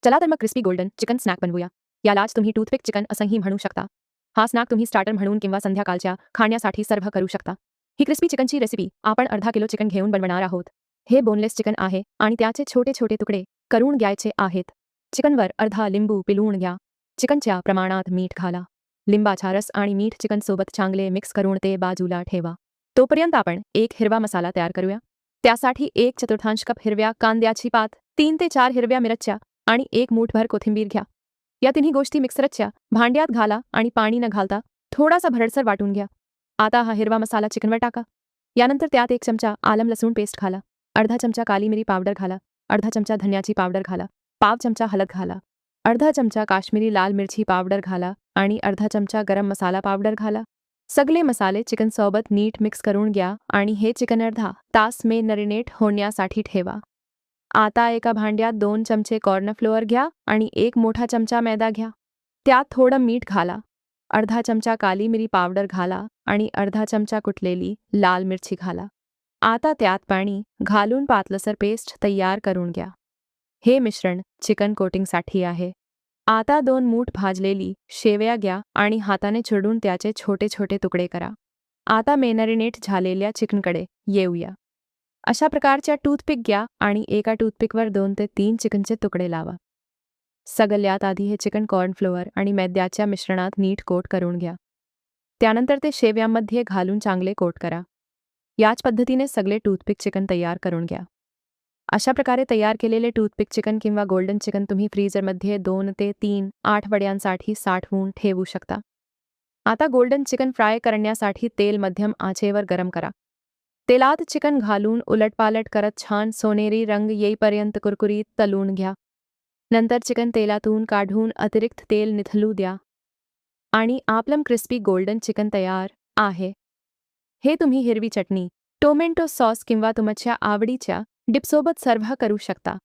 चला तर मग क्रिस्पी गोल्डन चिकन स्नॅक बनवूया. यालाच तुम्ही टूथपिक चिकन असंही म्हणू शकता. हा स्नॅक तुम्ही स्टार्टर म्हणून किंवा संध्याकाळच्या खाण्यासाठी सर्व्ह करू शकता. ही क्रिस्पी चिकनची रेसिपी आपण अर्धा किलो चिकन घेऊन बनवणार आहोत. हे बोनलेस चिकन आहे आणि त्याचे छोटे छोटे तुकडे करून घ्यायचे आहेत. चिकनवर अर्धा लिंबू पिळून घ्या. चिकनच्या प्रमाणात मीठ घाला. लिंबाचा रस आणि मीठ चिकन सोबत चांगले मिक्स करून ते बाजूला ठेवा. तोपर्यंत आपण एक हिरवा मसाला तयार करूया. त्यासाठी 1/4 कप हिरव्या कांद्याची पात, 3 ते 4 हिरव्या मिरच्या आणि 1 मूठभर कोथिंबीर घ्या. या तिन्ही गोष्टी मिक्सरच्या भांड्यात घाला आणि पाणी न घालता थोडासा भरडसर वाटून घ्या. आता हा हिरवा मसाला चिकनवर टाका. यानंतर त्यात 1 चमचा आलं लसूण पेस्ट घाला. अर्धा चमचा काली मिरी पावडर घाला. अर्धा चमचा धन्याची पावडर घाला. पाव चमचा हळद घाला. अर्धा चमचा काश्मीरी लाल मिरची पावडर घाला आणि अर्धा चमचा गरम मसाला पावडर घाला. सगळे मसाले चिकन सोबत नीट मिक्स करून घ्या आणि हे चिकन अर्धा तास मॅरिनेट होण्यासाठी ठेवा. आता एका भांड्यात 2 चमचे कॉर्नफ्लोअर घ्या आणि 1 मोठा चमचा मैदा घ्या. त्यात थोडं मीठ घाला. अर्धा चमचा काली मिरी पावडर घाला आणि अर्धा चमचा कुटलेली लाल मिरची घाला. आता त्यात पाणी घालून पातळसर पेस्ट तयार करून घ्या. हे मिश्रण चिकन कोटिंगसाठी आहे. आता 2 मूठ भाजलेली शेवया घ्या आणि हाताने चिरडून त्याचे छोटे छोटे तुकडे करा. आता मॅरिनेट झालेल्या चिकनकडे येऊया. अशा प्रकारच्या टूथपिक घ्या आणि एका टूथपिकवर 2 ते 3 चिकनचे तुकडे लावा. सगळ्यात आधी हे चिकन कॉर्नफ्लोअर आणि मैद्याच्या मिश्रणात नीट कोट करून घ्या. त्यानंतर ते शेवयामध्ये घालून चांगले कोट करा. याच पद्धतीने सगळे टूथपिक चिकन तयार करून घ्या. अशा प्रकारे तयार केलेले टूथपिक चिकन किंवा गोल्डन चिकन तुम्ही फ्रीजरमध्ये 2 ते 3 आठवड्यांसाठी साठवून ठेवू शकता. आता गोल्डन चिकन फ्राय करण्यासाठी तेल मध्यम आचेवर गरम करा. तेलात चिकन घालून उलटपालट करत छान सोनेरी रंग येईपर्यंत कुरकुरीत तळून घ्या. नंतर चिकन तेलातून काढून अतिरिक्त तेल निथळू द्या आणि आपलं क्रिस्पी गोल्डन चिकन तयार आहे. हे तुम्ही हिरवी चटणी, टोमॅटो सॉस किंवा तुमच्या आवडीच्या डिपसोबत सर्व्ह करू शकता.